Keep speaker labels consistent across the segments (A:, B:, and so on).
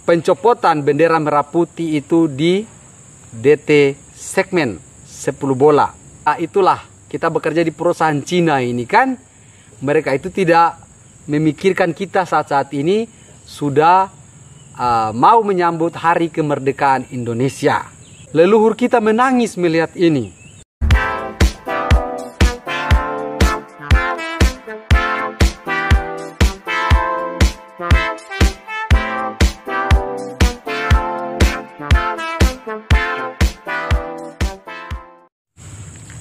A: pencopotan bendera merah putih itu di DT segmen 10 bola. Nah, itulah kita bekerja di perusahaan Cina ini kan. Mereka itu tidak memikirkan kita saat ini sudah mau menyambut hari kemerdekaan Indonesia. Leluhur kita menangis melihat ini.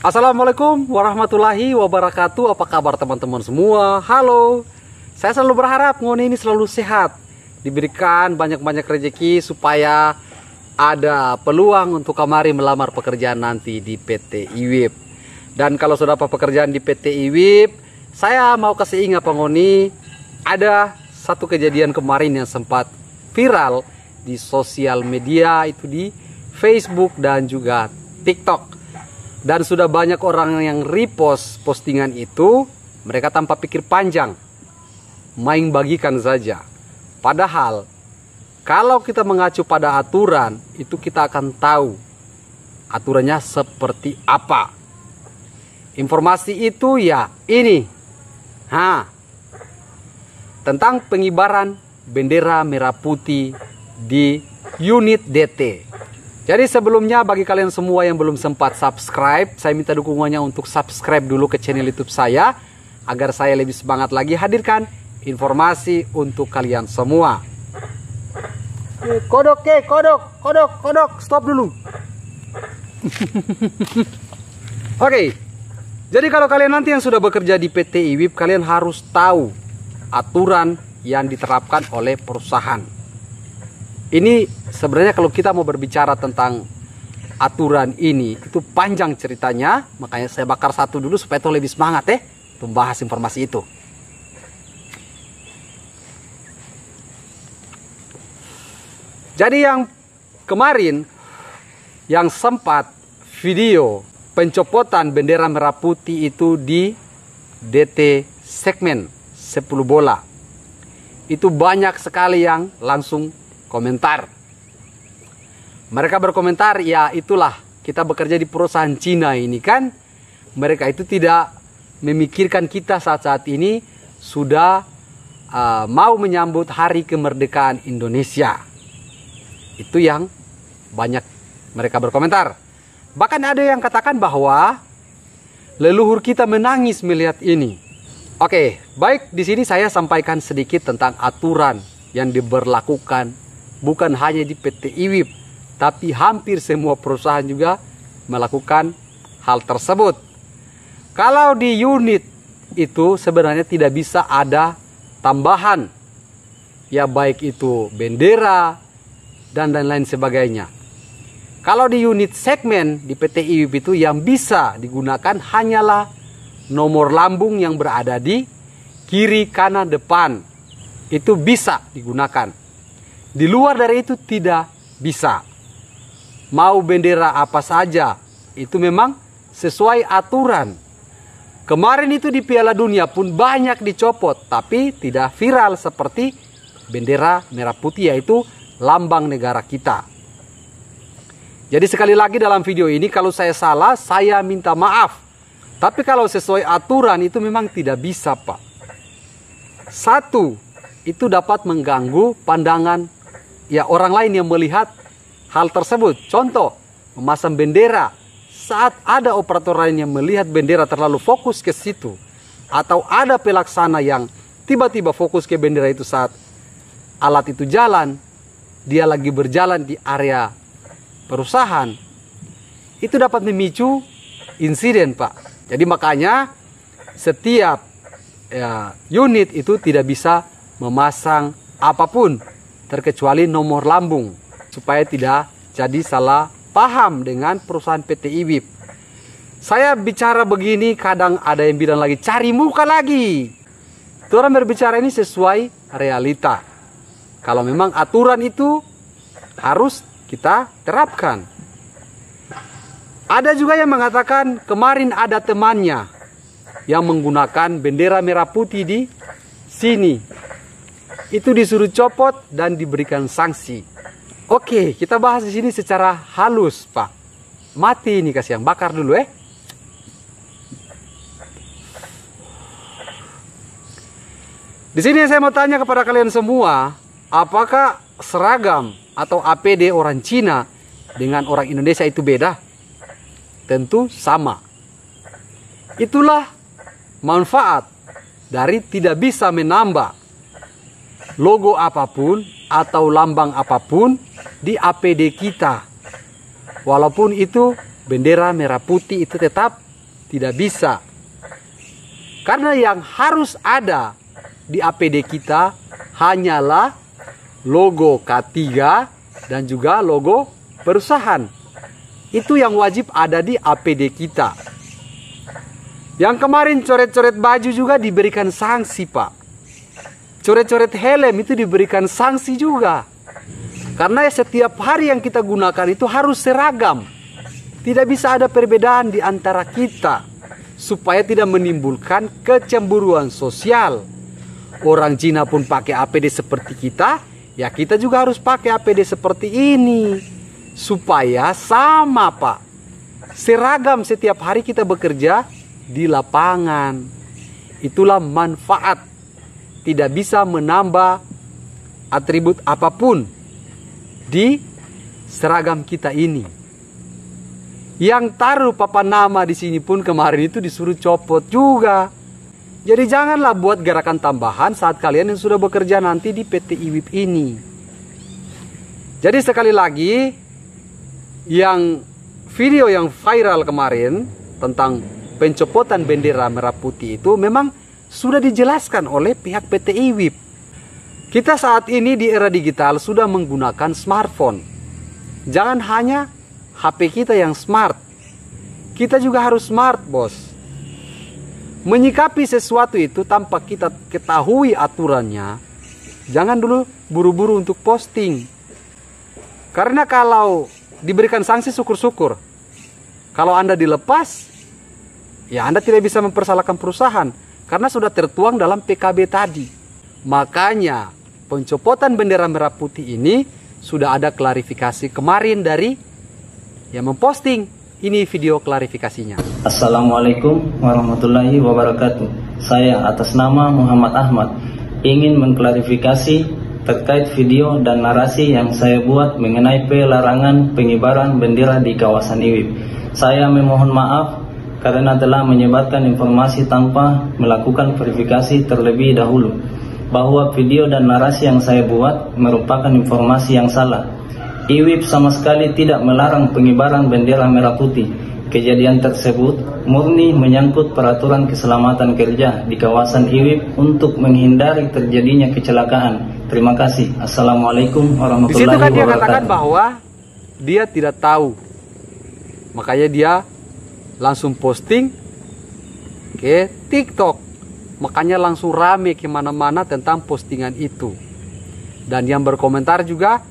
A: Assalamualaikum warahmatullahi wabarakatuh. Apa kabar teman-teman semua? Halo. Saya selalu berharap Ngoni ini selalu sehat, diberikan banyak-banyak rezeki supaya ada peluang untuk kemari melamar pekerjaan nanti di PT IWIB. Dan kalau sudah dapat pekerjaan di PT IWIB, saya mau kasih ingat Ngoni, ada satu kejadian kemarin yang sempat viral di sosial media, itu di Facebook dan juga TikTok. Dan sudah banyak orang yang repost postingan itu, mereka tanpa pikir panjang, main bagikan saja. Padahal, kalau kita mengacu pada aturan, itu kita akan tahu aturannya seperti apa. Informasi itu ya ini. Tentang pengibaran bendera merah putih di unit DT. Jadi sebelumnya bagi kalian semua yang belum sempat subscribe, saya minta dukungannya untuk subscribe dulu ke channel YouTube saya agar saya lebih semangat lagi hadirkan informasi untuk kalian semua. Kodok, stop dulu. Oke. Jadi kalau kalian nanti yang sudah bekerja di PT IWIB, kalian harus tahu aturan yang diterapkan oleh perusahaan. Ini sebenarnya kalau kita mau berbicara tentang aturan ini, itu panjang ceritanya. Makanya saya bakar satu dulu supaya itu lebih semangat membahas informasi itu. Jadi yang kemarin yang sempat video pencopotan bendera merah putih itu di DT segmen 10 bola. Itu banyak sekali yang langsung komentar. Mereka berkomentar, ya itulah kita bekerja di perusahaan Cina ini kan. Mereka itu tidak memikirkan kita saat ini sudah mau menyambut hari kemerdekaan Indonesia. Itu yang banyak mereka berkomentar. Bahkan ada yang katakan bahwa leluhur kita menangis melihat ini. Oke, baik, di sini saya sampaikan sedikit tentang aturan yang diberlakukan bukan hanya di PT IWIB, tapi hampir semua perusahaan juga melakukan hal tersebut. Kalau di unit itu sebenarnya tidak bisa ada tambahan, ya baik itu bendera dan lain-lain sebagainya. Kalau di unit segmen di PT IWIB itu yang bisa digunakan hanyalah nomor lambung yang berada di kiri, kanan, depan. Itu bisa digunakan. Di luar dari itu tidak bisa. Mau bendera apa saja, itu memang sesuai aturan. Kemarin itu di Piala Dunia pun banyak dicopot, tapi tidak viral seperti bendera merah putih, yaitu lambang negara kita. Jadi sekali lagi dalam video ini kalau saya salah, saya minta maaf. Tapi kalau sesuai aturan itu memang tidak bisa, Pak. Satu, itu dapat mengganggu pandangan ya orang lain yang melihat hal tersebut. Contoh, memasang bendera. Saat ada operator lain yang melihat bendera terlalu fokus ke situ, atau ada pelaksana yang tiba-tiba fokus ke bendera itu saat alat itu jalan, dia lagi berjalan di area perusahaan, itu dapat memicu insiden, Pak. Jadi makanya setiap unit itu tidak bisa memasang apapun terkecuali nomor lambung, supaya tidak jadi salah paham dengan perusahaan PT IWIB. Saya bicara begini, kadang ada yang bilang lagi, cari muka lagi. Itu orang berbicara ini sesuai realita. Kalau memang aturan itu harus kita terapkan. Ada juga yang mengatakan kemarin ada temannya yang menggunakan bendera merah putih di sini. itu disuruh copot dan diberikan sanksi. Oke, kita bahas di sini secara halus, Pak. Mati ini kasihan, bakar dulu Di sini saya mau tanya kepada kalian semua, apakah seragam atau APD orang Cina dengan orang Indonesia itu beda? Tentu sama. Itulah manfaat dari tidak bisa menambah logo apapun atau lambang apapun di APD kita. Walaupun itu bendera merah putih, itu tetap tidak bisa. Karena yang harus ada di APD kita hanyalah logo K3 dan juga logo perusahaan. Itu yang wajib ada di APD kita. Yang kemarin coret-coret baju juga diberikan sanksi, Pak. Coret-coret helm itu diberikan sanksi juga. Karena setiap hari yang kita gunakan itu harus seragam. Tidak bisa ada perbedaan di antara kita. Supaya tidak menimbulkan kecemburuan sosial. Orang Cina pun pakai APD seperti kita, ya kita juga harus pakai APD seperti ini. Supaya sama, Pak. Seragam setiap hari kita bekerja di lapangan. Itulah manfaat. Tidak bisa menambah atribut apapun di seragam kita ini. Yang taruh papan nama di sini pun kemarin itu disuruh copot juga. Jadi janganlah buat gerakan tambahan saat kalian yang sudah bekerja nanti di PT IWIP ini. Jadi sekali lagi, yang video yang viral kemarin tentang pencopotan bendera merah putih itu memang sudah dijelaskan oleh pihak PT IWIP. Kita saat ini di era digital sudah menggunakan smartphone. Jangan hanya HP kita yang smart. Kita juga harus smart, bos. Menyikapi sesuatu itu tanpa kita ketahui aturannya, jangan dulu buru-buru untuk posting. Karena kalau diberikan sanksi syukur-syukur. Kalau Anda dilepas, ya Anda tidak bisa mempersalahkan perusahaan. Karena sudah tertuang dalam PKB tadi. Makanya pencopotan bendera merah putih ini sudah ada klarifikasi kemarin dari yang memposting. Ini video klarifikasinya.
B: Assalamualaikum warahmatullahi wabarakatuh. Saya atas nama Muhammad Ahmad ingin mengklarifikasi terkait video dan narasi yang saya buat mengenai pelarangan pengibaran bendera di kawasan IWIP. Saya memohon maaf karena telah menyebarkan informasi tanpa melakukan verifikasi terlebih dahulu bahwa video dan narasi yang saya buat merupakan informasi yang salah. IWIP sama sekali tidak melarang pengibaran bendera merah putih. Kejadian tersebut murni menyangkut peraturan keselamatan kerja di kawasan IWIP untuk menghindari terjadinya kecelakaan. Terima kasih. Assalamualaikum warahmatullahi wabarakatuh.
A: Di situ kan dia katakan bahwa dia tidak tahu. Makanya dia langsung posting ke TikTok. Makanya langsung rame kemana-mana tentang postingan itu. Dan yang berkomentar juga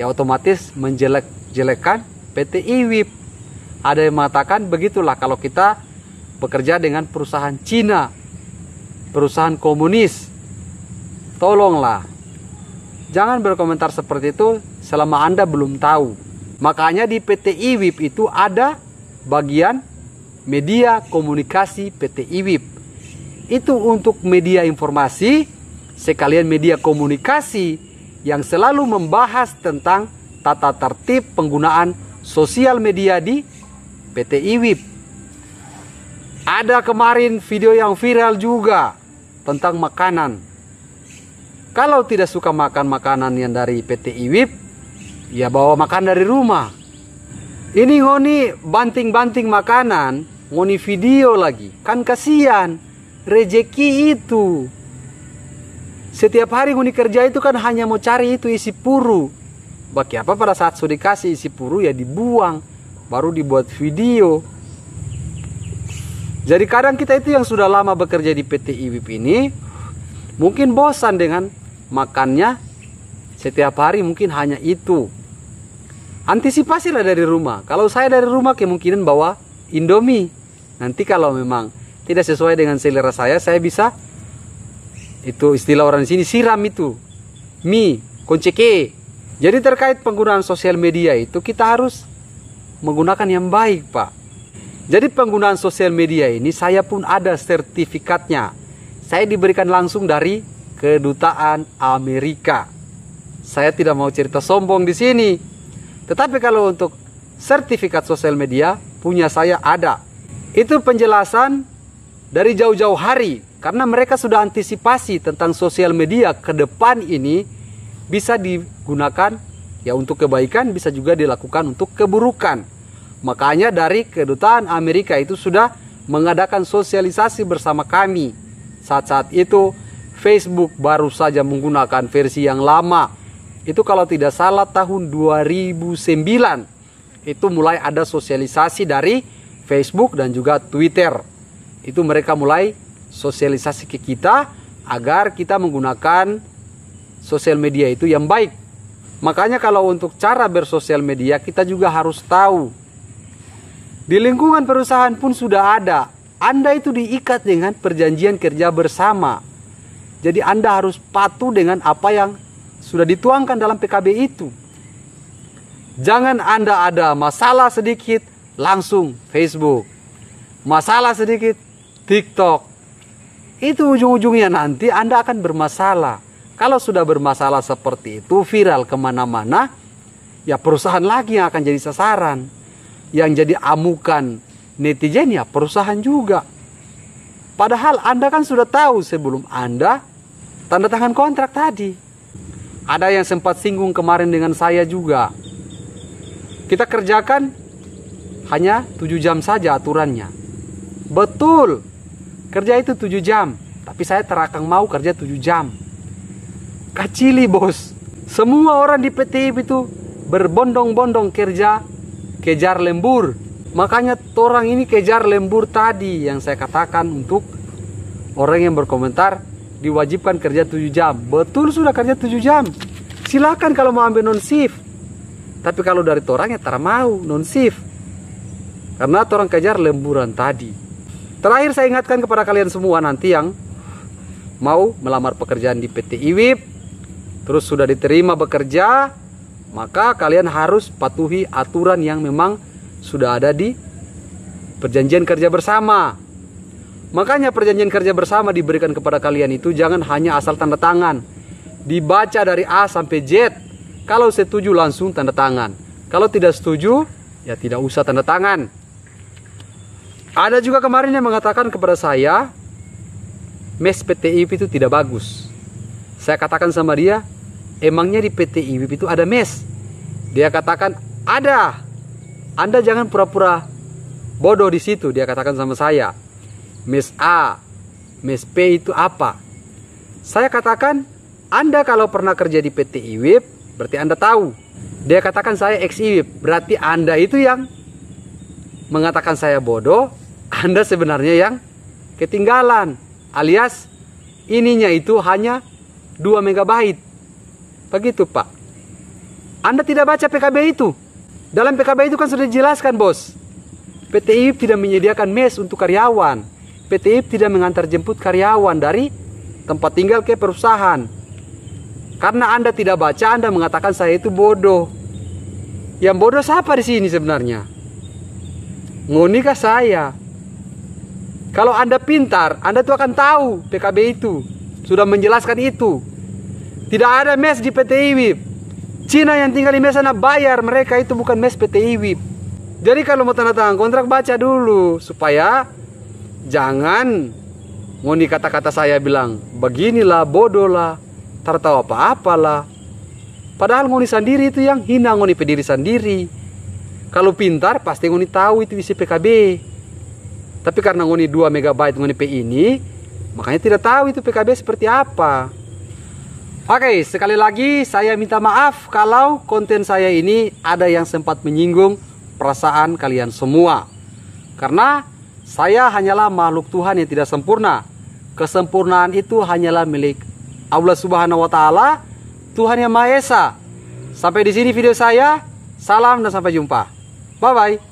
A: ya otomatis menjelek-jelekan PT IWIP. Ada yang mengatakan begitulah kalau kita bekerja dengan perusahaan Cina, perusahaan komunis. Tolonglah, jangan berkomentar seperti itu selama Anda belum tahu. Makanya di PT IWIP itu ada bagian media komunikasi PT IWIP. Itu untuk media informasi, sekalian media komunikasi yang selalu membahas tentang tata tertib penggunaan sosial media di PT IWIP. Ada kemarin video yang viral juga tentang makanan. Kalau tidak suka makan makanan yang dari PT IWIP, ya bawa makan dari rumah. Ini ngoni banting-banting makanan, ngoni video lagi. Kan kasihan, rezeki itu. Setiap hari ngoni kerja itu kan hanya mau cari itu isi puru. Bagi apa pada saat sudah dikasih isi puru ya dibuang. Baru dibuat video. Jadi kadang kita itu yang sudah lama bekerja di PT IWIP ini mungkin bosan dengan makannya setiap hari mungkin hanya itu. Antisipasilah dari rumah. Kalau saya dari rumah kemungkinan bawa Indomie. Nanti kalau memang tidak sesuai dengan selera saya bisa itu istilah orang di sini siram itu mi, konceke. Jadi terkait penggunaan sosial media itu kita harus menggunakan yang baik, Pak. Jadi penggunaan sosial media ini saya pun ada sertifikatnya. Saya diberikan langsung dari Kedutaan Amerika. Saya tidak mau cerita sombong di sini. Tetapi kalau untuk sertifikat sosial media punya saya ada. Itu penjelasan dari jauh-jauh hari karena mereka sudah antisipasi tentang sosial media ke depan ini bisa digunakan ya untuk kebaikan, bisa juga dilakukan untuk keburukan. Makanya dari Kedutaan Amerika itu sudah mengadakan sosialisasi bersama kami. Saat-saat itu Facebook baru saja menggunakan versi yang lama. Itu kalau tidak salah tahun 2009. Itu mulai ada sosialisasi dari Facebook dan juga Twitter. Itu mereka mulai sosialisasi ke kita agar kita menggunakan sosial media itu yang baik. Makanya kalau untuk cara bersosial media kita juga harus tahu. Di lingkungan perusahaan pun sudah ada. Anda itu diikat dengan perjanjian kerja bersama. Jadi Anda harus patuh dengan apa yang sudah dituangkan dalam PKB itu. Jangan Anda ada masalah sedikit langsung Facebook. Masalah sedikit TikTok. Itu ujung-ujungnya nanti Anda akan bermasalah. Kalau sudah bermasalah seperti itu, viral kemana-mana, ya perusahaan lagi yang akan jadi sasaran. Yang jadi amukan netizen ya perusahaan juga. Padahal Anda kan sudah tahu sebelum Anda tanda tangan kontrak tadi. Ada yang sempat singgung kemarin dengan saya juga. Kita kerjakan hanya 7 jam saja aturannya. Betul, kerja itu 7 jam. Tapi saya terakang mau kerja 7 jam. Kacili bos. Semua orang di PT itu berbondong-bondong kerja kejar lembur. Makanya orang ini kejar lembur tadi yang saya katakan untuk orang yang berkomentar diwajibkan kerja 7 jam. Betul sudah kerja 7 jam. Silakan kalau mau ambil non shift. Tapi kalau dari orang ya tak mau non shift. Karena orang kejar lemburan tadi. Terakhir saya ingatkan kepada kalian semua nanti yang mau melamar pekerjaan di PT IWIB, terus sudah diterima bekerja, maka kalian harus patuhi aturan yang memang sudah ada di perjanjian kerja bersama. Makanya perjanjian kerja bersama diberikan kepada kalian itu jangan hanya asal tanda tangan. Dibaca dari A sampai Z. Kalau setuju langsung tanda tangan. Kalau tidak setuju, ya tidak usah tanda tangan. Ada juga kemarin yang mengatakan kepada saya, mes PT IWIB itu tidak bagus. Saya katakan sama dia, emangnya di PT IWIB itu ada mes? Dia katakan, ada. Anda jangan pura-pura bodoh di situ, dia katakan sama saya. Mes A, mes P itu apa? Saya katakan, Anda kalau pernah kerja di PT IWIB, berarti Anda tahu. Dia katakan saya ex IWIB, berarti Anda itu yang mengatakan saya bodoh, Anda sebenarnya yang ketinggalan. Alias, ininya itu hanya 2 MB. Begitu Pak. Anda tidak baca PKB itu. Dalam PKB itu kan sudah dijelaskan bos. PT IWIB tidak menyediakan mes untuk karyawan. PT IWIB tidak mengantar jemput karyawan dari tempat tinggal ke perusahaan. Karena Anda tidak baca, Anda mengatakan saya itu bodoh. Yang bodoh siapa di sini sebenarnya? Ngonikah saya? Kalau Anda pintar, Anda tuh akan tahu PKB itu. Sudah menjelaskan itu. Tidak ada mes di PT IWIB. Cina yang tinggal di mes sana bayar. Mereka itu bukan mes PT IWIB. Jadi kalau mau tanda tangan kontrak, baca dulu. Supaya jangan ngoni kata-kata saya bilang, beginilah, bodoh lah, tahu apa-apalah. Padahal ngoni sendiri itu yang hina ngoni pendiri sendiri. Kalau pintar, pasti ngoni tahu itu isi PKB. Tapi karena ngoni 2 MB ngoni P ini, makanya tidak tahu itu PKB seperti apa. Oke, sekali lagi saya minta maaf kalau konten saya ini ada yang sempat menyinggung perasaan kalian semua. Karena saya hanyalah makhluk Tuhan yang tidak sempurna. Kesempurnaan itu hanyalah milik Allah Subhanahu wa Ta'ala, Tuhan yang Maha Esa. Sampai di sini video saya. Salam dan sampai jumpa. Bye bye.